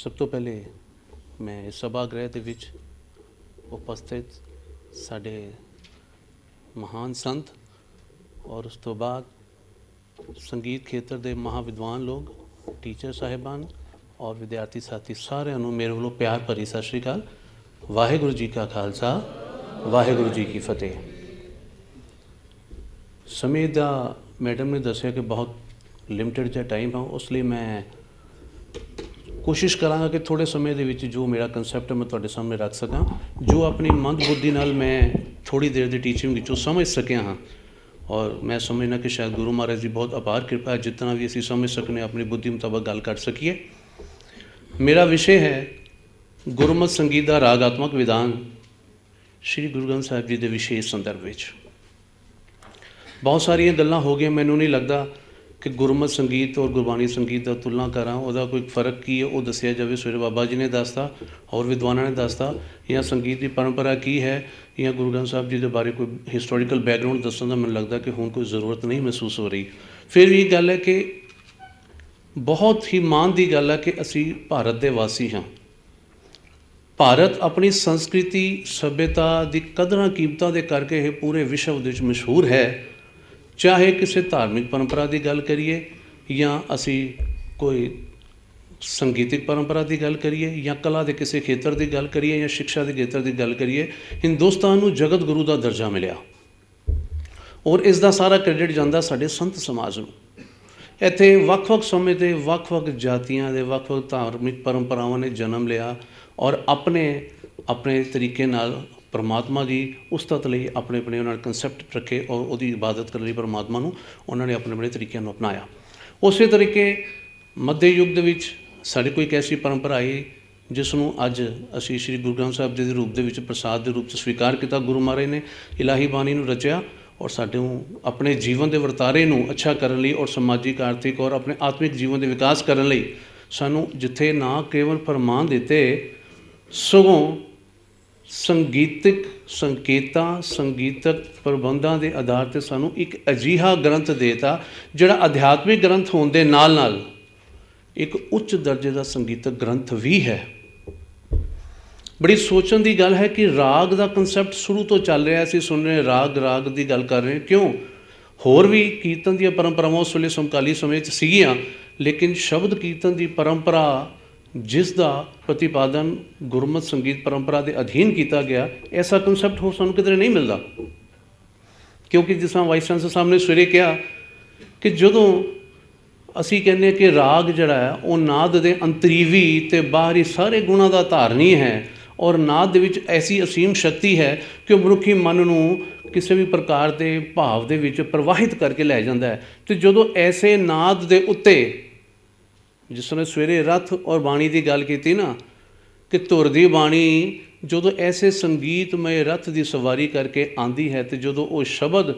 सब तो पहले मैं इस सभागृह ਦੇ ਵਿੱਚ ਉਪਸਥਿਤ ਸਾਡੇ ਮਹਾਨ ਸੰਤ ਔਰ ਉਸ ਤੋਂ ਬਾਅਦ ਸੰਗੀਤ ਖੇਤਰ ਦੇ ਮਹਾਵਿਦਵਾਨ ਲੋਕ ਟੀਚਰ ਸਾਹਿਬਾਨ ਔਰ ਵਿਦਿਆਰਥੀ ਸਾਥੀ ਸਾਰਿਆਂ ਨੂੰ ਮੇਰੇ ਵੱਲੋਂ ਪਿਆਰ ਭਰੀ ਸਤਿ ਸ਼੍ਰੀ ਅਕਾਲ। ਵਾਹਿਗੁਰੂ ਜੀ ਕਾ ਖਾਲਸਾ ਵਾਹਿਗੁਰੂ ਜੀ ਕੀ ਫਤਿਹ। ਸਮੇਂ ਦਾ ਮੈਡਮ ਨੇ ਦੱਸਿਆ ਕਿ ਬਹੁਤ ਲਿਮਟਿਡ ਜਿਹਾ ਟਾਈਮ ਹੈ, ਉਸ ਲਈ ਮੈਂ कोशिश कराँगा कि थोड़े समय ਦੇ ਵਿੱਚ जो मेरा कंसैप्ट है मैं ਤੁਹਾਡੇ सामने रख सकां, जो अपनी मंद बुद्धि नाल मैं थोड़ी देर की टीचिंग ਵਿੱਚੋਂ समझ सकिया हाँ। और मैं समझना कि शायद गुरु महाराज की बहुत अपार कृपा है, जितना भी असी समझ सकने अपनी बुद्धि मुताबक गल कर सकीए। मेरा विषय है गुरमत संगीत का रागात्मक विधान श्री गुरु ग्रंथ साहिब जी के विशेष संदर्भ में। बहुत सारिया गल्लां हो गई, मैनू नहीं लगता कि गुरमत संगीत और गुरबाणी संगीत का तुलना करा, उसका कोई फर्क की है वो दसिया जाए। सवेरे बाबा जी ने दसता और विद्वानों ने दसता, या संगीत की परंपरा की है, या गुरु ग्रंथ साहब जी के बारे कोई हिस्टोरिकल बैकग्राउंड दसन का मैंने लगता कि हुण कोई ज़रूरत नहीं महसूस हो रही। फिर भी गल है कि बहुत ही माण की गल है कि असी भारत के वासी हाँ। भारत अपनी संस्कृति सभ्यता की कदरां कीमतां दे करके ये पूरे विश्व दे विच मशहूर है। चाहे किसी धार्मिक परंपरा की गल करिए, या असी कोई संगीतिक परंपरा की गल करिए, या कला के किसी खेत्र की गल करिए, या शिक्षा के खेत्र की गल करिए, हिंदुस्तान को जगत गुरु का दर्जा मिलिया और इसका सारा क्रेडिट जाता साडे संत समाज नूं। इत्थे वख-वख समय ते वख-वख जातियां दे वख-वख धार्मिक परंपरावां ने जन्म लिया और अपने अपने तरीके नाल परमात्मा की उस्तत लई अपने अपने उन्होंने कंसैप्ट रखे और उसकी इबादत करने परमात्मा नूं उन्होंने अपने अपने तरीके अपनाया। उस तरीके मध्य युग दे विच साडी कोई एक ऐसी परंपरा आई जिसनों अज असी श्री गुरु ग्रंथ साहिब जी के रूप दे विच प्रसाद के रूप स्वीकार किया। गुरु महाराज ने इलाही बाणी नूं रचिया और साडे अपने जीवन के वरतारे नूं अच्छा करने लई और समाजिक आर्थिक और अपने आत्मिक जीवन के विकास करने लई सानूं जिथे ना केवल फरमान दिते सगों संगीतिक संकेतां संगीतक प्रबंधां के आधार पर सानूं एक अजिहा ग्रंथ देता जिहड़ा अध्यात्मिक ग्रंथ होने दे नाल नाल एक उच्च दर्जे का संगीतक ग्रंथ भी है। बड़ी सोचण की गल है कि राग का कंसैप्ट शुरू तो चल रहा, असीं सुन रहे राग राग की गल कर रहे हैं। क्यों होर भी कीर्तन दी परंपरावां उस वेले समकाली समय च सीगियां, लेकिन शब्द कीर्तन की परंपरा जिसका प्रतिपादन गुरमत संगीत परंपरा के अधीन किया गया, ऐसा कंसैप्ट हो सानूं किधरे नहीं मिलता। क्योंकि जिस तरह वाइस चांसलर साहब ने सवेरे कहा कि जदों असी कहने कि राग जिहड़ा है वो नाद दे अंतरीवी ते बाहरी सारे गुणां दा धारनी है और नाद दे विच ऐसी असीम शक्ति है कि वो मनुखी मन नूं किसी भी प्रकार के भाव दे विच प्रवाहित करके लै जांदा है। तो जदों ऐसे नाद दे उत्ते जिस तरह सवेरे रथ और बाणी की गल की ना कि धुर दी बाणी जो ऐसे संगीतमय रथ की सवारी करके आती है, तो जो वो शब्द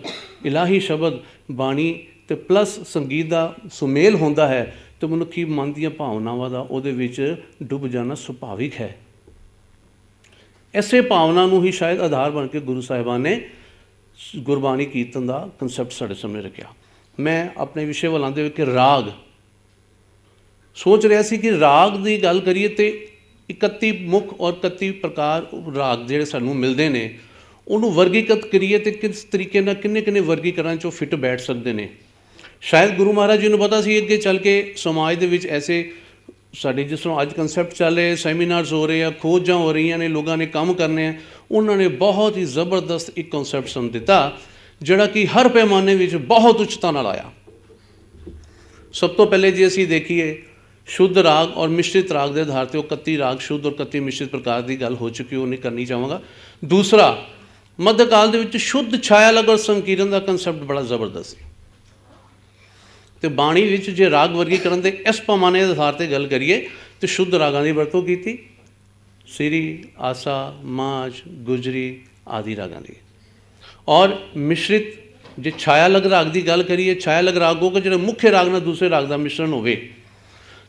इलाही शब्द बाणी तो प्लस संगीत का सुमेल होता है तो मनुखी मन दी भावनावां दा उहदे विच डुब जाना सुभाविक है। ऐसे भावना नूं ही शायद आधार बन के गुरु साहिबान ने गुरबाणी कीर्तन का कंसैप्ट साडे सामने रखा। मैं अपने विषय वाल आंदे कि राग सोच रहा सी कि राग की गल करिए तो 31 मुख और 31 प्रकार राग जिहड़े सानूं मिलते हैं उन्होंने वर्गीकृत करिए तो किस तरीके नाल किन्ने किन्ने वर्गीकरण चों फिट बैठ सकते हैं। शायद गुरु महाराज जी नूं पता सी अगे चल के समाज दे विच ऐसे साडे जिस तरह अज कंसैप्ट चल रहे सैमीनार्स हो रहे हैं, खोजां हो रही ने, लोगों ने काम करने हैं, उन्होंने बहुत ही जबरदस्त एक कंसैप्ट सानूं दिता जिहड़ा कि हर पैमाने विच बहुत उच्चता नाल आया। सब तो पहले जे असीं देखिए शुद्ध राग और मिश्रित राग के आधार पर 31 राग शुद्ध और 31 मिश्रित प्रकार की गल हो चुकी, वो नहीं करनी चाहूँगा। दूसरा मध्यकाल के शुद्ध छाया लग और संकीर्तन का कंसैप्ट बड़ा जबरदस्त है। तो बाणी विच जे राग वर्गीकरण के इस पैमाने के आधार पर गल करिए तो शुद्ध रागां की वरतों की सिरी आसा माझ गुजरी आदि रागां की, और मिश्रित जे छाया लग राग की गल करिए छाया लग राग हो कि जो मुख्य राग नाल दूसरे राग का मिश्रण होवे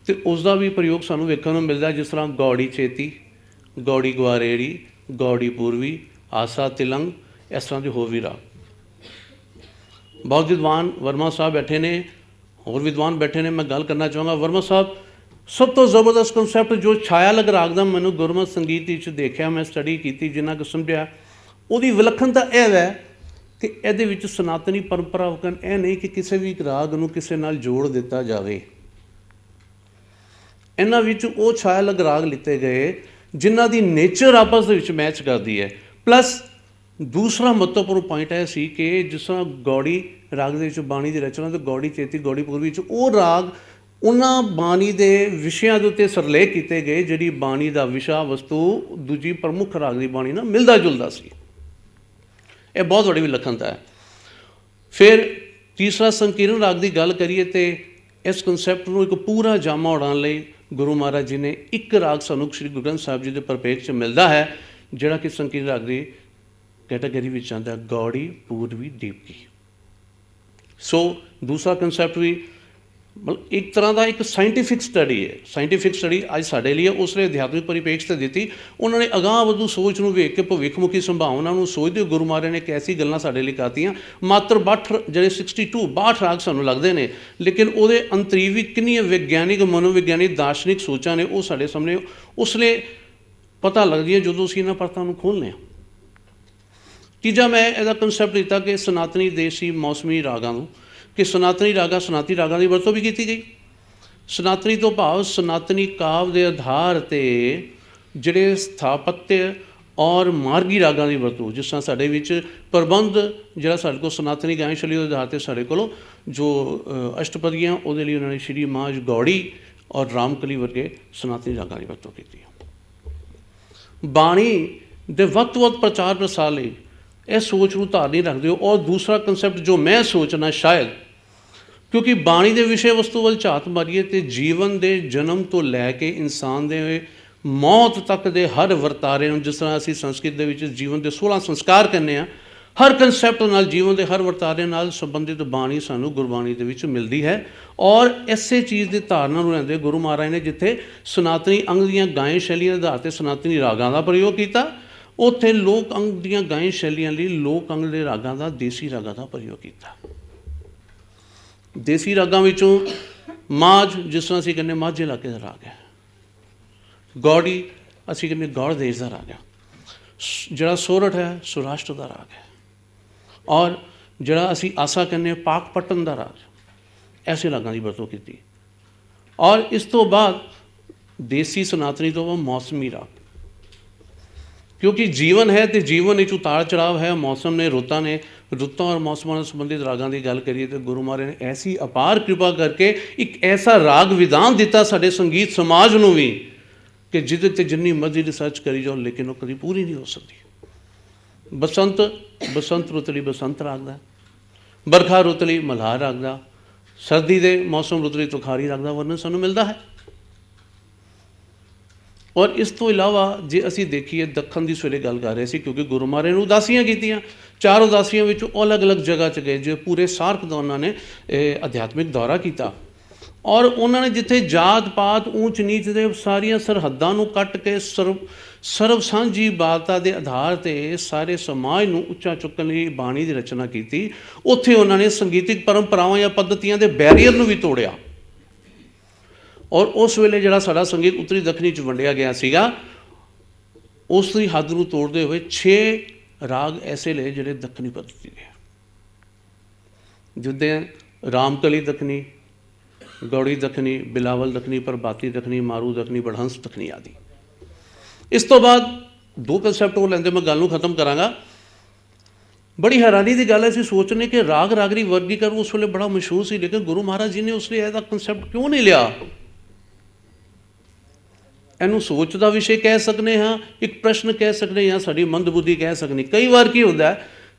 तो उसका भी प्रयोग सानूं वेखण नूं मिलदा। जिस तरह गौड़ी चेती, गौड़ी ग्वारेड़ी, गौड़ी पूर्वी, आसा तिलंग, इस तरह के होर भी राग। बहुत विद्वान वर्मा साहब बैठे ने, होर विद्वान बैठे ने, मैं गल करना चाहूँगा। वर्मा साहब ਸਭ ਤੋਂ ਜ਼ਬਰਦਸਤ ਕਨਸੈਪਟ ਜੋ ਛਾਇਆ ਲਗ ਰਾਗ ਦਾ ਮੈਨੂੰ ਗੁਰਮਤ ਸੰਗੀਤ ਵਿੱਚ ਦੇਖਿਆ, ਮੈਂ ਸਟੱਡੀ ਕੀਤੀ, ਜਿੰਨਾ ਕੁ ਸਮਝਿਆ, ਉਹਦੀ ਵਿਲੱਖਣਤਾ ਇਹ ਹੈ ਕਿ ਇਹਦੇ ਵਿੱਚ ਸਨਾਤਨੀ ਪਰੰਪਰਾ ਵਕਨ ਇਹ ਨਹੀਂ ਕਿ ਕਿਸੇ ਵੀ ਰਾਗ ਨੂੰ ਕਿਸੇ ਨਾਲ ਜੋੜ ਦਿੱਤਾ ਜਾਵੇ। ਇਹਨਾਂ ਵਿੱਚ ਉਹ ਛਾਇਆ ਲਗ ਰਾਗ ਲਿੱਤੇ ਗਏ ਜਿਨ੍ਹਾਂ ਦੀ ਨੇਚਰ ਆਪਸ ਦੇ ਵਿੱਚ ਮੈਚ ਕਰਦੀ ਹੈ। ਪਲੱਸ ਦੂਸਰਾ ਮਹੱਤਵਪੂਰਨ ਪੁਆਇੰਟ ਇਹ ਸੀ ਕਿ ਜਿਸ ਤਰ੍ਹਾਂ ਗੌੜੀ ਰਾਗ ਦੇ ਵਿੱਚ ਬਾਣੀ ਦੀ ਰਚਨਾ ਤੇ ਗੌੜੀ ਚੇਤੀ ਗੌੜੀ ਪੂਰਬੀ ਵਿੱਚ ਉਹ ਰਾਗ ਉਹਨਾਂ ਬਾਣੀ ਦੇ ਵਿਸ਼ਿਆਂ ਦੇ ਉੱਤੇ ਸਿਰਲੇਖ ਕੀਤੇ ਗਏ ਜਿਹੜੀ ਬਾਣੀ ਦਾ ਵਿਸ਼ਾ ਵਸਤੂ ਦੂਜੀ ਪ੍ਰਮੁੱਖ ਰਾਗ ਦੀ ਬਾਣੀ ਨਾਲ ਮਿਲਦਾ ਜੁਲਦਾ ਸੀ। ਇਹ ਬਹੁਤ ਵੱਡੀ ਵਿਲੱਖਣਤਾ ਹੈ। ਫਿਰ ਤੀਸਰਾ ਸੰਕੀਰਨ ਰਾਗ ਦੀ ਗੱਲ ਕਰੀਏ ਤੇ ਇਸ ਕਨਸੈਪਟ ਨੂੰ ਇੱਕ ਪੂਰਾ ਜਾਮਾ ਉਡਾਉਣ ਲਈ ਗੁਰੂ ਮਹਾਰਾਜ ਜੀ ਨੇ ਇੱਕ ਰਾਗ ਸਾਨੂੰ ਸ਼੍ਰੀ ਗੁਰੂ ਗ੍ਰੰਥ ਸਾਹਿਬ ਜੀ ਦੇ ਪਰਪੇਖ 'ਚ ਮਿਲਦਾ ਹੈ ਜਿਹੜਾ ਕਿ ਸੰਕੀਰਨ ਰਾਗ ਦੀ ਕੈਟਾਗਰੀ ਵਿੱਚ ਆਉਂਦਾ, ਗੌੜੀ ਪੂਰਬੀ ਦੀਪਕੀ। ਸੋ ਦੂਸਰਾ ਕਨਸੈਪਟ ਵੀ ਮਤਲਬ ਇੱਕ ਤਰ੍ਹਾਂ ਦਾ ਇੱਕ ਸਾਇੰਟੀਫਿਕ ਸਟੱਡੀ ਹੈ। ਸਾਇੰਟੀਫਿਕ ਸਟੱਡੀ ਅੱਜ ਸਾਡੇ ਲਈ ਉਸ ਨੇ ਅਧਿਆਤਮਿਕ ਪਰਿਪੇਖ 'ਤੇ ਦਿੱਤੀ। ਉਹਨਾਂ ਨੇ ਅਗਾਂਹ ਵਧੂ ਸੋਚ ਨੂੰ ਵੇਖ ਕੇ ਭਵਿੱਖਮੁਖੀ ਸੰਭਾਵਨਾ ਨੂੰ ਸੋਚਦੇ ਗੁਰੂ ਮਹਾਰਾਜ ਨੇ ਕੈਸੀ ਗੱਲਾਂ ਸਾਡੇ ਲਈ ਕਰਤੀਆਂ। ਮਾਤਰ 62 ਜਿਹੜੇ 62 ਰਾਗ ਸਾਨੂੰ ਲੱਗਦੇ ਨੇ, ਲੇਕਿਨ ਉਹਦੇ ਅੰਤਰੀਵੀ ਕਿੰਨੀਆਂ ਵਿਗਿਆਨਿਕ ਮਨੋਵਿਗਿਆਨਿਕ ਦਾਰਸ਼ਨਿਕ ਸੋਚਾਂ ਨੇ ਉਹ ਸਾਡੇ ਸਾਹਮਣੇ ਉਸ ਲਈ ਪਤਾ ਲੱਗਦੀ ਹੈ ਜਦੋਂ ਅਸੀਂ ਇਹਨਾਂ ਪਰਤਾਂ ਨੂੰ ਖੋਲ੍ਹਦੇ ਹਾਂ। ਤੀਜਾ ਮੈਂ ਇਹਦਾ ਕਨਸੈਪਟ ਦਿੱਤਾ ਕਿ ਸਨਾਤਨੀ ਦੇਸੀ ਮੌਸਮੀ ਰਾਗਾਂ ਨੂੰ ਕਿ ਸਨਾਤਨੀ ਰਾਗਾਂ ਦੀ ਵਰਤੋਂ ਵੀ ਕੀਤੀ ਗਈ। ਸਨਾਤਨੀ ਤੋਂ ਭਾਵ ਸਨਾਤਨੀ ਕਾਵ ਦੇ ਆਧਾਰ 'ਤੇ ਜਿਹੜੇ ਸਥਾਪਤਯ ਔਰ ਮਾਰਗੀ ਰਾਗਾਂ ਦੀ ਵਰਤੋਂ, ਜਿਸ ਤਰ੍ਹਾਂ ਸਾਡੇ ਵਿੱਚ ਪ੍ਰਬੰਧ ਜਿਹੜਾ ਸਾਡੇ ਕੋਲ ਸਨਾਤਨੀ ਗਾਇਨ ਸ਼ੈਲੀ ਦੇ ਆਧਾਰ 'ਤੇ ਸਾਡੇ ਕੋਲੋਂ ਜੋ ਅਸ਼ਟਪਦੀਆਂ ਉਹਦੇ ਲਈ ਉਹਨਾਂ ਨੇ ਸ਼੍ਰੀ ਮਾਝ ਗੌੜੀ ਔਰ ਰਾਮਕਲੀ ਵਰਗੇ ਸਨਾਤਨੀ ਰਾਗਾਂ ਦੀ ਵਰਤੋਂ ਕੀਤੀ। ਬਾਣੀ ਦੇ ਵੱਧ ਤੋਂ ਵੱਧ ਪ੍ਰਚਾਰ ਪ੍ਰਸਾਰ ਲਈ ਇਸ ਸੋਚ ਨੂੰ ਧਾਰਨੀ ਰੱਖਦੇ ਹੋ। ਔਰ ਦੂਸਰਾ ਕਨਸੈਪਟ ਜੋ ਮੈਂ ਸੋਚਣਾ ਸ਼ਾਇਦ ਕਿਉਂਕਿ ਬਾਣੀ ਦੇ ਵਿਸ਼ੇ ਵਸਤੂ ਵੱਲ ਝਾਤ ਮਾਰੀਏ ਤੇ ਜੀਵਨ ਦੇ ਜਨਮ ਤੋਂ ਲੈ ਕੇ ਇਨਸਾਨ ਦੇ ਮੌਤ ਤੱਕ ਦੇ ਹਰ ਵਰਤਾਰੇ ਨੂੰ, ਜਿਸ ਤਰ੍ਹਾਂ ਅਸੀਂ ਸੰਸਕ੍ਰਿਤ ਦੇ ਵਿੱਚ ਜੀਵਨ ਦੇ 16 ਸੰਸਕਾਰ ਕਹਿੰਦੇ ਹਾਂ, ਹਰ ਕਨਸੈਪਟ ਨਾਲ ਜੀਵਨ ਦੇ ਹਰ ਵਰਤਾਰੇ ਨਾਲ ਸੰਬੰਧਿਤ ਬਾਣੀ ਸਾਨੂੰ ਗੁਰਬਾਣੀ ਦੇ ਵਿੱਚ ਮਿਲਦੀ ਹੈ। ਔਰ ਇਸੇ ਚੀਜ਼ ਦੀ ਧਾਰਨਾ ਨੂੰ ਰਹਿੰਦੇ ਗੁਰੂ ਮਹਾਰਾਜ ਨੇ ਜਿੱਥੇ ਸਨਾਤਨੀ ਅੰਗ ਦੀਆਂ ਗਾਇਨ ਸ਼ੈਲੀਆਂ ਦੇ ਆਧਾਰ 'ਤੇ ਸਨਾਤਨੀ ਰਾਗਾਂ ਦਾ ਪ੍ਰਯੋਗ ਕੀਤਾ, ਉੱਥੇ ਲੋਕ ਅੰਗ ਦੀਆਂ ਗਾਇਨ ਸ਼ੈਲੀਆਂ ਲਈ ਲੋਕ ਅੰਗ ਦੇ ਰਾਗਾਂ ਦਾ, ਦੇਸੀ ਰਾਗਾਂ ਦਾ ਪ੍ਰਯੋਗ ਕੀਤਾ। ਦੇਸੀ ਰਾਗਾਂ ਵਿੱਚੋਂ ਮਾਝ, ਜਿਸ ਤਰ੍ਹਾਂ ਅਸੀਂ ਕਹਿੰਦੇ ਮਾਝੇ ਇਲਾਕੇ ਦਾ ਰਾਗ ਹੈ। ਗੌੜੀ ਅਸੀਂ ਕਹਿੰਦੇ ਗੌੜ ਦੇਸ਼ ਦਾ ਰਾਗ ਹੈ। ਜਿਹੜਾ ਸੋਰਠ ਹੈ ਸੌਰਾਸ਼ਟਰ ਦਾ ਰਾਗ ਹੈ। ਔਰ ਜਿਹੜਾ ਅਸੀਂ ਆਸਾ ਕਹਿੰਦੇ ਪਾਕ ਪੱਟਨ ਦਾ ਰਾਗ, ਐਸੇ ਰਾਗਾਂ ਦੀ ਵਰਤੋਂ ਕੀਤੀ। ਔਰ ਇਸ ਤੋਂ ਬਾਅਦ ਦੇਸੀ ਸਨਾਤਨੀ ਤੋਂ ਮੌਸਮੀ ਰਾਗ, ਕਿਉਂਕਿ ਜੀਵਨ ਹੈ ਤੇ ਜੀਵਨ ਵਿੱਚ ਉਤਾਰ ਚੜਾਵ ਹੈ, ਮੌਸਮ ਨੇ, ਰੁੱਤਾਂ ਨੇ, ਰੁੱਤਾਂ ਔਰ ਮੌਸਮਾਂ ਨਾਲ ਸੰਬੰਧਿਤ ਰਾਗਾਂ ਦੀ ਗੱਲ ਕਰੀਏ ਤਾਂ ਗੁਰੂ ਮਹਾਰਾਜ ਨੇ ਐਸੀ ਅਪਾਰ ਕਿਰਪਾ ਕਰਕੇ ਇੱਕ ਐਸਾ ਰਾਗ ਵਿਧਾਨ ਦਿੱਤਾ ਸਾਡੇ ਸੰਗੀਤ ਸਮਾਜ ਨੂੰ ਵੀ ਕਿ ਜਿਹਦੇ 'ਤੇ ਜਿੰਨੀ ਮਰਜ਼ੀ ਰਿਸਰਚ ਕਰੀ ਜਾਓ ਲੇਕਿਨ ਉਹ ਕਦੀ ਪੂਰੀ ਨਹੀਂ ਹੋ ਸਕਦੀ। ਬਸੰਤ ਰੁੱਤ ਲਈ ਬਸੰਤ ਰਾਗ ਦਾ, ਬਰਖਾ ਰੁੱਤ ਲਈ ਮਲਹਾਰ ਰਾਗ ਦਾ, ਸਰਦੀ ਦੇ ਮੌਸਮ ਰੁੱਤ ਲਈ ਤੁਖਾਰੀ ਰਾਗ ਦਾ ਵਰਣਨ ਸਾਨੂੰ ਮਿਲਦਾ ਹੈ। ਔਰ ਇਸ ਤੋਂ ਇਲਾਵਾ ਜੇ ਅਸੀਂ ਦੇਖੀਏ ਦੱਖਣ ਦੀ ਸਵੇਲੇ ਗੱਲ ਕਰ ਰਹੇ ਸੀ ਕਿਉਂਕਿ ਗੁਰੂ ਮਹਾਰਾਜ ਨੂੰ ਉਦਾਸੀਆਂ ਕੀਤੀਆਂ, 4 ਉਦਾਸੀਆਂ ਵਿੱਚੋਂ ਅਲੱਗ-ਅਲੱਗ ਜਗ੍ਹਾ 'ਚ ਗਏ, ਜੇ ਪੂਰੇ ਸਾਰਕ ਦਾ ਉਹਨਾਂ ਨੇ ਅਧਿਆਤਮਿਕ ਦੌਰਾ ਕੀਤਾ। ਔਰ ਉਹਨਾਂ ਨੇ ਜਿੱਥੇ ਜਾਤ ਪਾਤ ਊਚ ਨੀਚ ਦੇ ਸਾਰੀਆਂ ਸਰਹੱਦਾਂ ਨੂੰ ਕੱਟ ਕੇ ਸਰਵ ਸਾਂਝੀ ਬਾਲਤਾ ਦੇ ਆਧਾਰ 'ਤੇ ਸਾਰੇ ਸਮਾਜ ਨੂੰ ਉੱਚਾ ਚੁੱਕਣ ਲਈ ਬਾਣੀ ਦੀ ਰਚਨਾ ਕੀਤੀ, ਉੱਥੇ ਉਹਨਾਂ ਨੇ ਸੰਗੀਤਿਕ ਪਰੰਪਰਾਵਾਂ ਜਾਂ ਪੱਧਤੀਆਂ ਦੇ ਬੈਰੀਅਰ ਨੂੰ ਵੀ ਤੋੜਿਆ। ਔਰ ਉਸ ਵੇਲੇ ਜਿਹੜਾ ਸਾਡਾ ਸੰਗੀਤ ਉੱਤਰੀ ਦੱਖਣੀ 'ਚ ਵੰਡਿਆ ਗਿਆ ਸੀਗਾ, ਉਸ ਦੀ ਹੱਦ ਨੂੰ ਤੋੜਦੇ ਹੋਏ 6 ਰਾਗ ਐਸੇ ਲਏ ਜਿਹੜੇ ਦੱਖਣੀ ਪੱਧਤੀ ਦੇ, ਜਿੱਦਾਂ ਰਾਮਕਲੀ ਦੱਖਣੀ, ਗੌੜੀ ਦੱਖਣੀ, ਬਿਲਾਵਲ ਦੱਖਣੀ, ਪ੍ਰਭਾਤੀ ਦੱਖਣੀ, ਮਾਰੂ ਦੱਖਣੀ, ਬੜਹੰਸ ਦੱਖਣੀ ਆਦਿ। ਇਸ ਤੋਂ ਬਾਅਦ 2 ਕਨਸੈਪਟ ਹੋਰ ਲੈਂਦੇ ਮੈਂ ਗੱਲ ਨੂੰ ਖਤਮ ਕਰਾਂਗਾ। ਬੜੀ ਹੈਰਾਨੀ ਦੀ ਗੱਲ ਹੈ ਅਸੀਂ ਸੋਚਨੇ ਕਿ ਰਾਗ ਰਾਗਰੀ ਵਰਗੀਕਰਨ ਉਸ ਵੇਲੇ ਬੜਾ ਮਸ਼ਹੂਰ ਸੀ, ਲੇਕਿਨ ਗੁਰੂ ਮਹਾਰਾਜ ਜੀ ਨੇ ਉਸ ਲਈ ਇਹਦਾ ਕਨਸੈਪਟ ਕਿਉਂ ਨਹੀਂ ਲਿਆ? ਇਹਨੂੰ ਸੋਚ ਦਾ ਵਿਸ਼ੇ ਕਹਿ ਸਕਦੇ ਹਾਂ, ਇੱਕ ਪ੍ਰਸ਼ਨ ਕਹਿ ਸਕਦੇ ਹਾਂ, ਸਾਡੀ ਮੰਦਬੁੱਧੀ ਕਹਿ ਸਕਦੀ। ਕਈ ਵਾਰ ਕੀ ਹੁੰਦਾ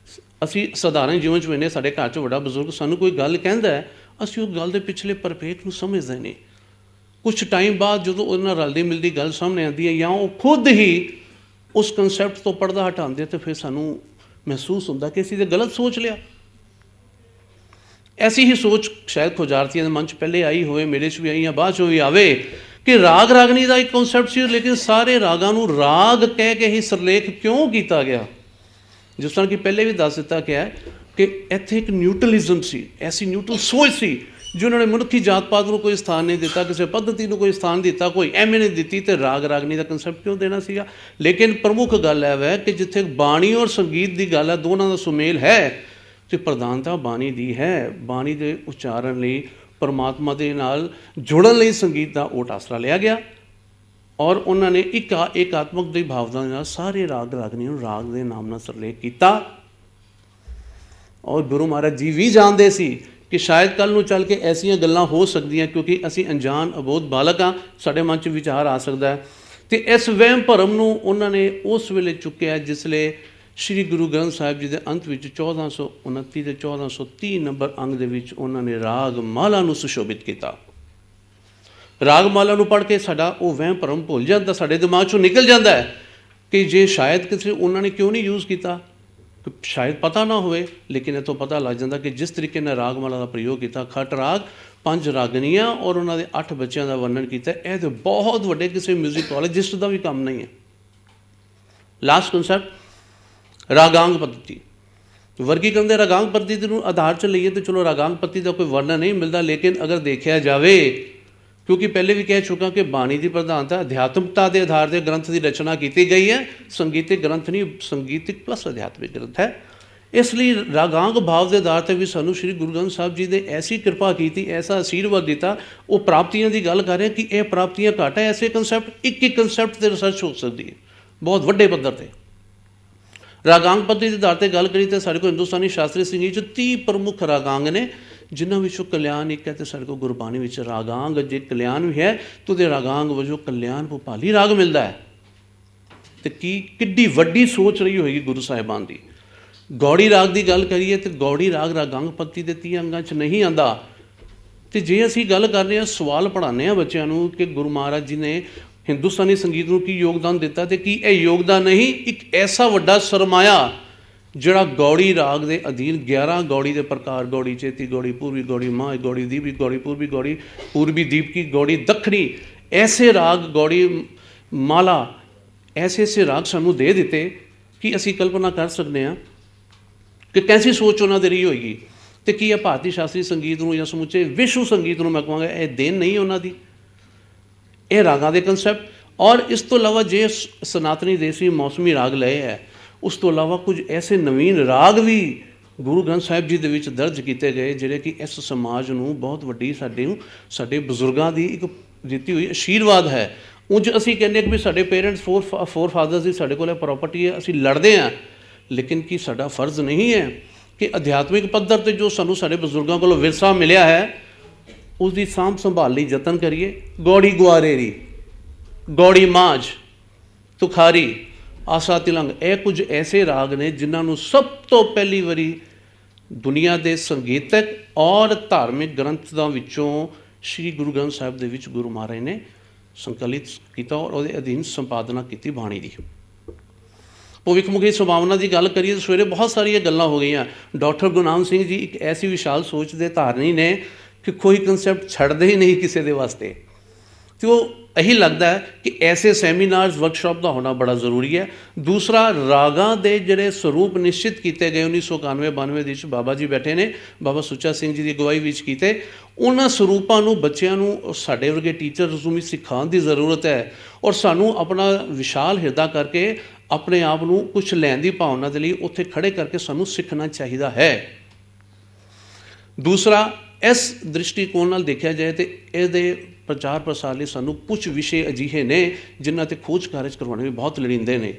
ਅਸੀਂ ਸਧਾਰਨ ਜੀਵਨ 'ਚ ਵੇਖਦੇ, ਸਾਡੇ ਘਰ 'ਚ ਵੱਡਾ ਬਜ਼ੁਰਗ ਸਾਨੂੰ ਕੋਈ ਗੱਲ ਕਹਿੰਦਾ ਹੈ, ਅਸੀਂ ਉਹ ਗੱਲ ਦੇ ਪਿਛਲੇ ਪਰਪੇਖ ਨੂੰ ਸਮਝਦੇ ਨਹੀਂ। ਕੁਛ ਟਾਈਮ ਬਾਅਦ ਜਦੋਂ ਉਹਦੇ ਨਾਲ ਰਲਦੀ ਮਿਲਦੀ ਗੱਲ ਸਾਹਮਣੇ ਆਉਂਦੀ ਹੈ ਜਾਂ ਉਹ ਖੁਦ ਹੀ ਉਸ ਕਨਸੈਪਟ ਤੋਂ ਪਰਦਾ ਹਟਾਉਂਦੇ ਤਾਂ ਫਿਰ ਸਾਨੂੰ ਮਹਿਸੂਸ ਹੁੰਦਾ ਕਿ ਅਸੀਂ ਤਾਂ ਗਲਤ ਸੋਚ ਲਿਆ। ਐਸੀ ਹੀ ਸੋਚ ਸ਼ਾਇਦ ਖੁਜਾਰਤੀਆਂ ਦੇ ਮਨ 'ਚ ਪਹਿਲੇ ਆਈ ਹੋਵੇ, ਮੇਰੇ 'ਚ ਵੀ ਆਈ ਜਾਂ ਬਾਅਦ 'ਚੋਂ ਵੀ ਆਵੇ ਕਿ ਰਾਗ ਰਾਗਨੀ ਦਾ ਇੱਕ ਕਨਸੈਪਟ ਸੀ, ਲੇਕਿਨ ਸਾਰੇ ਰਾਗਾਂ ਨੂੰ ਰਾਗ ਕਹਿ ਕੇ ਹੀ ਸਿਰਲੇਖ ਕਿਉਂ ਕੀਤਾ ਗਿਆ? ਜਿਸ ਤਰ੍ਹਾਂ ਕਿ ਪਹਿਲੇ ਵੀ ਦੱਸ ਦਿੱਤਾ ਗਿਆ ਕਿ ਇੱਥੇ ਇੱਕ ਨਿਊਟਰਲਿਜ਼ਮ ਸੀ, ਐਸੀ ਨਿਊਟਰਲ ਸੋਚ ਸੀ ਜਿਨ੍ਹਾਂ ਨੇ ਮਨੁੱਖੀ ਜਾਤ ਪਾਤ ਨੂੰ ਕੋਈ ਸਥਾਨ ਨਹੀਂ ਦਿੱਤਾ, ਕਿਸੇ ਪੱਧਤੀ ਨੂੰ ਕੋਈ ਸਥਾਨ ਦਿੱਤਾ, ਕੋਈ ਅਹਿਮੀਅਤ ਨਹੀਂ ਦਿੱਤੀ, ਤੇ ਰਾਗ ਰਾਗਨੀ ਦਾ ਕਨਸੈਪਟ ਕਿਉਂ ਦੇਣਾ ਸੀਗਾ। ਲੇਕਿਨ ਪ੍ਰਮੁੱਖ ਗੱਲ ਹੈ ਵੈ ਕਿ ਜਿੱਥੇ ਬਾਣੀ ਔਰ ਸੰਗੀਤ ਦੀ ਗੱਲ ਹੈ, ਦੋਨਾਂ ਦਾ ਸੁਮੇਲ ਹੈ, ਤੇ ਪ੍ਰਧਾਨਤਾ ਬਾਣੀ ਦੀ ਹੈ। ਬਾਣੀ ਦੇ ਉਚਾਰਨ ਲਈ, ਪਰਮਾਤਮਾ ਦੇ ਨਾਲ ਜੁੜਨ ਲਈ ਸੰਗੀਤ ਦਾ ਓਟ ਆਸਰਾ ਲਿਆ ਗਿਆ, ਔਰ ਉਹਨਾਂ ਨੇ ਏਕਾਤਮਕ ਦੀ ਭਾਵਨਾ ਦੇ ਨਾਲ ਸਾਰੇ ਰਾਗ ਰਾਗਨੀ ਨੂੰ ਰਾਗ ਦੇ ਨਾਮ ਨਾਲ ਸਰਲੇਖ ਕੀਤਾ। ਔਰ ਗੁਰੂ ਮਹਾਰਾਜ ਜੀ ਵੀ ਜਾਣਦੇ ਸੀ ਕਿ ਸ਼ਾਇਦ ਕੱਲ੍ਹ ਨੂੰ ਚੱਲ ਕੇ ਐਸੀਆਂ ਗੱਲਾਂ ਹੋ ਸਕਦੀਆਂ, ਕਿਉਂਕਿ ਅਸੀਂ ਅਣਜਾਣ ਅਬੋਧ ਬਾਲਕ ਹਾਂ, ਸਾਡੇ ਮਨ 'ਚ ਵਿਚਾਰ ਆ ਸਕਦਾ ਹੈ। ਅਤੇ ਇਸ ਵਹਿਮ ਭਰਮ ਨੂੰ ਉਹਨਾਂ ਨੇ ਉਸ ਵੇਲੇ ਚੁੱਕਿਆ ਜਿਸਲੇ ਸ਼੍ਰੀ ਗੁਰੂ ਗ੍ਰੰਥ ਸਾਹਿਬ ਜੀ ਦੇ ਅੰਤ ਵਿੱਚ 1429 ਤੇ 1430 ਨੰਬਰ ਅੰਗ ਦੇ ਵਿੱਚ ਉਹਨਾਂ ਨੇ ਰਾਗ ਮਾਲਾ ਨੂੰ ਸੁਸ਼ੋਭਿਤ ਕੀਤਾ। ਰਾਗ ਮਾਲਾ ਨੂੰ ਪੜ੍ਹ ਕੇ ਸਾਡਾ ਉਹ ਵਹਿਮ ਭਰਮ ਭੁੱਲ ਜਾਂਦਾ, ਸਾਡੇ ਦਿਮਾਗ 'ਚੋਂ ਨਿਕਲ ਜਾਂਦਾ ਹੈ ਕਿ ਜੇ ਸ਼ਾਇਦ ਕਿਸੇ ਉਹਨਾਂ ਨੇ ਕਿਉਂ ਨਹੀਂ ਯੂਜ਼ ਕੀਤਾ, ਸ਼ਾਇਦ ਪਤਾ ਨਾ ਹੋਵੇ। ਲੇਕਿਨ ਇੱਥੋਂ ਪਤਾ ਲੱਗ ਜਾਂਦਾ ਕਿ ਜਿਸ ਤਰੀਕੇ ਨਾਲ ਰਾਗ ਮਾਲਾ ਦਾ ਪ੍ਰਯੋਗ ਕੀਤਾ, ਖਟ ਰਾਗ, 5 ਰਾਗਨੀਆਂ ਔਰ ਉਹਨਾਂ ਦੇ 8 ਬੱਚਿਆਂ ਦਾ ਵਰਣਨ ਕੀਤਾ, ਇਹ ਤਾਂ ਬਹੁਤ ਵੱਡੇ ਕਿਸੇ ਮਿਊਜ਼ਿਕੋਲੋਜਿਸਟ ਦਾ ਵੀ ਕੰਮ ਨਹੀਂ ਹੈ। ਲਾਸਟ ਕਨਸੈਪਟ ਰਾਗਾਂਗ ਪੱਧਤੀ। ਵਰਗੀਕਰਨ ਦੇ ਰਾਗਾਂਗ ਪੱਧਤੀ ਨੂੰ ਆਧਾਰ 'ਚ ਲਈਏ ਤਾਂ ਚਲੋ ਰਾਗਾਂਗ ਪੱਧਤੀ ਦਾ ਕੋਈ ਵਰਣਨ ਨਹੀਂ ਮਿਲਦਾ, ਲੇਕਿਨ ਅਗਰ ਦੇਖਿਆ ਜਾਵੇ, ਕਿਉਂਕਿ ਪਹਿਲੇ ਵੀ ਕਹਿ ਚੁੱਕਾ ਕਿ ਬਾਣੀ ਦੀ ਪ੍ਰਧਾਨਤਾ ਅਧਿਆਤਮਕਤਾ ਦੇ ਆਧਾਰ 'ਤੇ ਗ੍ਰੰਥ ਦੀ ਰਚਨਾ ਕੀਤੀ ਗਈ ਹੈ, ਸੰਗੀਤਿਕ ਗ੍ਰੰਥ ਨਹੀਂ, ਸੰਗੀਤਿਕ ਪਲੱਸ ਅਧਿਆਤਮਿਕ ਗ੍ਰੰਥ ਹੈ। ਇਸ ਲਈ ਰਾਗਾਂਗ ਭਾਵ ਦੇ ਆਧਾਰ 'ਤੇ ਵੀ ਸਾਨੂੰ ਸ਼੍ਰੀ ਗੁਰੂ ਗ੍ਰੰਥ ਸਾਹਿਬ ਜੀ ਨੇ ਐਸੀ ਕਿਰਪਾ ਕੀਤੀ, ਐਸਾ ਆਸ਼ੀਰਵਾਦ ਦਿੱਤਾ। ਉਹ ਪ੍ਰਾਪਤੀਆਂ ਦੀ ਗੱਲ ਕਰ ਰਹੇ ਕਿ ਇਹ ਪ੍ਰਾਪਤੀਆਂ ਘੱਟ ਹੈ, ਐਸੇ ਕਨਸੈਪਟ ਇੱਕ ਕਨਸੈਪਟ 'ਤੇ ਰਿਸਰਚ ਹੋ ਸਕਦੀ ਹੈ ਬਹੁਤ ਵੱਡੇ ਪੱਧਰ 'ਤੇ। ਰਾਗਾਂਗ ਪੱਧਤੀ ਦੇ ਆਧਾਰ 'ਤੇ ਗੱਲ ਕਰੀ ਤਾਂ ਸਾਡੇ ਕੋਲ ਹਿੰਦੁਸਤਾਨੀ ਸ਼ਾਸਤਰੀ ਸੰਗੀਤ 'ਚ 30 ਪ੍ਰਮੁੱਖ ਰਾਗਾਂਗ ਨੇ, ਜਿਨ੍ਹਾਂ ਵਿੱਚੋਂ ਕਲਿਆਣ ਇੱਕ ਹੈ। ਅਤੇ ਸਾਡੇ ਕੋਲ ਗੁਰਬਾਣੀ ਵਿੱਚ ਰਾਗਾਂਗ, ਜੇ ਕਲਿਆਣ ਵੀ ਹੈ ਤਾਂ ਉਹਦੇ ਰਾਗਾਂਗ ਵਜੋਂ ਕਲਿਆਣ ਭੁਪਾਲੀ ਰਾਗ ਮਿਲਦਾ ਹੈ। ਅਤੇ ਕਿੱਡੀ ਵੱਡੀ ਸੋਚ ਰਹੀ ਹੋਏਗੀ ਗੁਰੂ ਸਾਹਿਬਾਨ ਦੀ। ਗੌੜੀ ਰਾਗ ਦੀ ਗੱਲ ਕਰੀਏ ਤਾਂ ਗੌੜੀ ਰਾਗ ਰਾਗਾਂਗ ਪੱਧਤੀ ਦੇ 30 ਅੰਗਾਂ 'ਚ ਨਹੀਂ ਆਉਂਦਾ। ਅਤੇ ਜੇ ਅਸੀਂ ਗੱਲ ਕਰ ਰਹੇ ਹਾਂ, ਸਵਾਲ ਪੜ੍ਹਾਉਂਦੇ ਹਾਂ ਬੱਚਿਆਂ ਨੂੰ ਕਿ ਗੁਰੂ ਮਹਾਰਾਜ ਜੀ ਨੇ ਹਿੰਦੁਸਤਾਨੀ ਸੰਗੀਤ ਨੂੰ ਕੀ ਯੋਗਦਾਨ ਦਿੱਤਾ, ਅਤੇ ਕੀ ਇਹ ਯੋਗਦਾਨ ਨਹੀਂ ਇੱਕ ਐਸਾ ਵੱਡਾ ਸਰਮਾਇਆ ਜਿਹੜਾ ਗੌੜੀ ਰਾਗ ਦੇ ਅਧੀਨ 11 ਗੌੜੀ ਦੇ ਪ੍ਰਕਾਰ, ਗੌੜੀ ਚੇਤੀ, ਗੌੜੀ ਪੂਰਬੀ, ਗੌੜੀ ਮਾਹ, ਗੌੜੀ ਦੀਪੀ, ਗੌੜੀ ਪੂਰਬੀ, ਗੌੜੀ ਪੂਰਬੀ ਦੀਪਕੀ, ਗੌੜੀ ਦੱਖਣੀ, ਐਸੇ ਰਾਗ, ਗੌੜੀ ਮਾਲਾ, ਐਸੇ ਰਾਗ ਸਾਨੂੰ ਦੇ ਦਿੱਤੇ ਕਿ ਅਸੀਂ ਕਲਪਨਾ ਕਰ ਸਕਦੇ ਹਾਂ ਕਿ ਕੈਸੀ ਸੋਚ ਉਹਨਾਂ ਦੀ ਰਹੀ ਹੋਏਗੀ। ਅਤੇ ਕੀ ਇਹ ਭਾਰਤੀ ਸ਼ਾਸਤਰੀ ਸੰਗੀਤ ਨੂੰ ਜਾਂ ਸਮੁੱਚੇ ਵਿਸ਼ਵ ਸੰਗੀਤ ਨੂੰ ਮੈਂ ਕਹਾਂਗਾ ਇਹ ਦੇਣ ਨਹੀਂ ਉਹਨਾਂ ਦੀ, ਇਹ ਰਾਗਾਂ ਦੇ ਕਨਸੈਪਟ। ਔਰ ਇਸ ਤੋਂ ਇਲਾਵਾ ਜੇ ਸਨਾਤਨੀ ਦੇਸੀ ਮੌਸਮੀ ਰਾਗ ਲਏ ਹੈ, ਉਸ ਤੋਂ ਇਲਾਵਾ ਕੁਝ ਐਸੇ ਨਵੀਨ ਰਾਗ ਵੀ ਗੁਰੂ ਗ੍ਰੰਥ ਸਾਹਿਬ ਜੀ ਦੇ ਵਿੱਚ ਦਰਜ ਕੀਤੇ ਗਏ, ਜਿਹੜੇ ਕਿ ਇਸ ਸਮਾਜ ਨੂੰ ਬਹੁਤ ਵੱਡੀ ਸਾਡੇ ਬਜ਼ੁਰਗਾਂ ਦੀ ਇੱਕ ਦਿੱਤੀ ਹੋਈ ਆਸ਼ੀਰਵਾਦ ਹੈ। ਉਂਝ ਅਸੀਂ ਕਹਿੰਦੇ ਕਿ ਵੀ ਸਾਡੇ ਪੇਰੈਂਟਸ ਫੋਰ ਫਾਦਰਸ ਦੀ ਸਾਡੇ ਕੋਲ ਇਹ ਪ੍ਰੋਪਰਟੀ ਹੈ, ਅਸੀਂ ਲੜਦੇ ਹਾਂ, ਲੇਕਿਨ ਕੀ ਸਾਡਾ ਫਰਜ਼ ਨਹੀਂ ਹੈ ਕਿ ਅਧਿਆਤਮਿਕ ਪੱਧਰ 'ਤੇ ਜੋ ਸਾਨੂੰ ਸਾਡੇ ਬਜ਼ੁਰਗਾਂ ਕੋਲੋਂ ਵਿਰਸਾ ਮਿਲਿਆ ਹੈ, ਉਸ ਦੀ ਸਾਂਭ ਸੰਭਾਲ ਲਈ ਯਤਨ ਕਰੀਏ। ਗੌੜੀ ਗੁਆਰੇਰੀ, ਗੌੜੀ ਮਾਝ, ਤੁਖਾਰੀ, ਆਸਾ ਤਿਲੰਗ, ਇਹ ਕੁਝ ਐਸੇ ਰਾਗ ਨੇ ਜਿਨ੍ਹਾਂ ਨੂੰ ਸਭ ਤੋਂ ਪਹਿਲੀ ਵਾਰੀ ਦੁਨੀਆ ਦੇ ਸੰਗੀਤਕ ਔਰ ਧਾਰਮਿਕ ਗ੍ਰੰਥਾਂ ਵਿੱਚੋਂ ਸ਼੍ਰੀ ਗੁਰੂ ਗ੍ਰੰਥ ਸਾਹਿਬ ਦੇ ਵਿੱਚ ਗੁਰੂ ਮਹਾਰਾਜ ਨੇ ਸੰਕਲਿਤ ਕੀਤਾ ਔਰ ਉਹਦੇ ਅਧੀਨ ਸੰਪਾਦਨਾ ਕੀਤੀ ਬਾਣੀ ਦੀ। ਭਵਿੱਖਮੁਖੀ ਸੰਭਾਵਨਾ ਦੀ ਗੱਲ ਕਰੀਏ ਤਾਂ ਸਵੇਰੇ ਬਹੁਤ ਸਾਰੀਆਂ ਗੱਲਾਂ ਹੋ ਗਈਆਂ। ਡਾਕਟਰ ਗੁਰਨਾਮ ਸਿੰਘ ਜੀ ਇੱਕ ਐਸੀ ਵਿਸ਼ਾਲ ਸੋਚ ਦੇ ਧਾਰਨੀ ਨੇ ਕਿ ਕੋਈ ਕਨਸੈਪਟ ਛੱਡਦੇ ਹੀ ਨਹੀਂ ਕਿਸੇ ਦੇ ਵਾਸਤੇ। ਅਤੇ ਉਹ ਇਹੀ ਲੱਗਦਾ ਹੈ ਕਿ ਐਸੇ ਸੈਮੀਨਾਰਸ, ਵਰਕਸ਼ਾਪ ਦਾ ਹੋਣਾ ਬੜਾ ਜ਼ਰੂਰੀ ਹੈ। ਦੂਸਰਾ, ਰਾਗਾਂ ਦੇ ਜਿਹੜੇ ਸਰੂਪ ਨਿਸ਼ਚਿਤ ਕੀਤੇ ਗਏ 1991-92 ਦੇ ਵਿੱਚ ਬਾਬਾ ਜੀ ਬੈਠੇ ਨੇ, ਬਾਬਾ ਸੁੱਚਾ ਸਿੰਘ ਜੀ ਦੀ ਅਗਵਾਈ ਵਿੱਚ ਕੀਤੇ, ਉਹਨਾਂ ਸਰੂਪਾਂ ਨੂੰ ਬੱਚਿਆਂ ਨੂੰ ਸਾਡੇ ਵਰਗੇ ਟੀਚਰਸ ਨੂੰ ਵੀ ਸਿਖਾਉਣ ਦੀ ਜ਼ਰੂਰਤ ਹੈ। ਔਰ ਸਾਨੂੰ ਆਪਣਾ ਵਿਸ਼ਾਲ ਹਿਰਦਾ ਕਰਕੇ ਆਪਣੇ ਆਪ ਨੂੰ ਕੁਛ ਲੈਣ ਦੀ ਭਾਵਨਾ ਦੇ ਲਈ ਉੱਥੇ ਖੜੇ ਕਰਕੇ ਸਾਨੂੰ ਸਿੱਖਣਾ ਚਾਹੀਦਾ ਹੈ। ਦੂਸਰਾ, ਇਸ ਦ੍ਰਿਸ਼ਟੀਕੋਣ ਨਾਲ ਦੇਖਿਆ ਜਾਏ ਤਾਂ ਇਹਦੇ ਪ੍ਰਚਾਰ ਪ੍ਰਸਾਰ ਲਈ ਸਾਨੂੰ ਕੁਝ ਵਿਸ਼ੇ ਅਜਿਹੇ ਨੇ ਜਿਨ੍ਹਾਂ 'ਤੇ ਖੋਜ ਕਾਰਜ ਕਰਵਾਉਣੇ ਵੀ ਬਹੁਤ ਲੋੜੀਂਦੇ ਨੇ।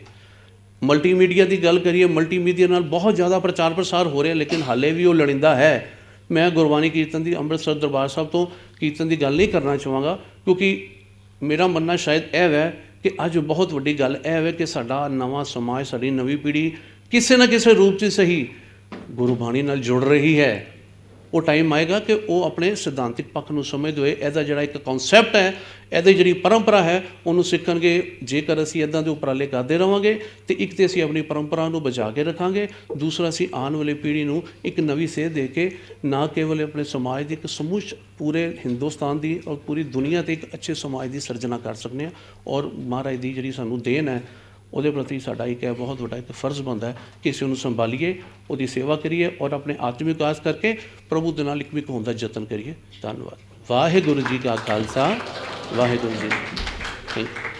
ਮਲਟੀਮੀਡੀਆ ਦੀ ਗੱਲ ਕਰੀਏ, ਮਲਟੀਮੀਡੀਆ ਨਾਲ ਬਹੁਤ ਜ਼ਿਆਦਾ ਪ੍ਰਚਾਰ ਪ੍ਰਸਾਰ ਹੋ ਰਿਹਾ, ਲੇਕਿਨ ਹਾਲੇ ਵੀ ਉਹ ਲੋੜੀਂਦਾ ਹੈ। ਮੈਂ ਗੁਰਬਾਣੀ ਕੀਰਤਨ ਦੀ ਅੰਮ੍ਰਿਤਸਰ ਦਰਬਾਰ ਸਾਹਿਬ ਤੋਂ ਕੀਰਤਨ ਦੀ ਗੱਲ ਨਹੀਂ ਕਰਨਾ ਚਾਹਾਂਗਾ, ਕਿਉਂਕਿ ਮੇਰਾ ਮੰਨਣਾ ਸ਼ਾਇਦ ਇਹ ਹੈ ਕਿ ਅੱਜ ਬਹੁਤ ਵੱਡੀ ਗੱਲ ਇਹ ਹੈ ਕਿ ਸਾਡਾ ਨਵਾਂ ਸਮਾਜ, ਸਾਡੀ ਨਵੀਂ ਪੀੜ੍ਹੀ ਕਿਸੇ ਨਾ ਕਿਸੇ ਰੂਪ 'ਚ ਸਹੀ ਗੁਰਬਾਣੀ ਨਾਲ ਜੁੜ ਰਹੀ ਹੈ। ਉਹ ਟਾਈਮ ਆਏਗਾ ਕਿ ਉਹ ਆਪਣੇ ਸਿਧਾਂਤਿਕ ਪੱਖ ਨੂੰ ਸਮਝਦੇ ਹੋਏ ਇਹਦਾ ਜਿਹੜਾ ਇੱਕ ਕਨਸੈਪਟ ਹੈ, ਇਹਦੀ ਜਿਹੜੀ ਪਰੰਪਰਾ ਹੈ, ਉਹਨੂੰ ਸਿੱਖਣਗੇ। ਜੇਕਰ ਅਸੀਂ ਇੱਦਾਂ ਦੇ ਉਪਰਾਲੇ ਕਰਦੇ ਰਹਾਂਗੇ ਤਾਂ ਇੱਕ ਤਾਂ ਅਸੀਂ ਆਪਣੀ ਪਰੰਪਰਾ ਨੂੰ ਬਚਾ ਕੇ ਰੱਖਾਂਗੇ, ਦੂਸਰਾ ਅਸੀਂ ਆਉਣ ਵਾਲੀ ਪੀੜ੍ਹੀ ਨੂੰ ਇੱਕ ਨਵੀਂ ਸੇਧ ਦੇ ਕੇ ਨਾ ਕੇਵਲ ਆਪਣੇ ਸਮਾਜ ਦੀ ਇੱਕ ਸਮੂਹ ਪੂਰੇ ਹਿੰਦੁਸਤਾਨ ਦੀ ਔਰ ਪੂਰੀ ਦੁਨੀਆ 'ਤੇ ਇੱਕ ਅੱਛੇ ਸਮਾਜ ਦੀ ਸਿਰਜਣਾ ਕਰ ਸਕਦੇ ਹਾਂ। ਔਰ ਮਹਾਰਾਜ ਦੀ ਜਿਹੜੀ ਸਾਨੂੰ ਦੇਣ ਹੈ ਉਹਦੇ ਪ੍ਰਤੀ ਸਾਡਾ ਇੱਕ ਬਹੁਤ ਵੱਡਾ ਇੱਕ ਫਰਜ਼ ਬਣਦਾ ਹੈ ਕਿ ਅਸੀਂ ਉਹਨੂੰ ਸੰਭਾਲੀਏ, ਉਹਦੀ ਸੇਵਾ ਕਰੀਏ ਔਰ ਆਪਣੇ ਆਤਮਿਕ ਵਿਕਾਸ ਕਰਕੇ ਪ੍ਰਭੂ ਦੇ ਨਾਲ ਇੱਕ ਹੋਣ ਦਾ ਯਤਨ ਕਰੀਏ। ਧੰਨਵਾਦ। ਵਾਹਿਗੁਰੂ ਜੀ ਕਾ ਖਾਲਸਾ, ਵਾਹਿਗੁਰੂ ਜੀ ਕੀ ਫਤਿਹ। Thank you.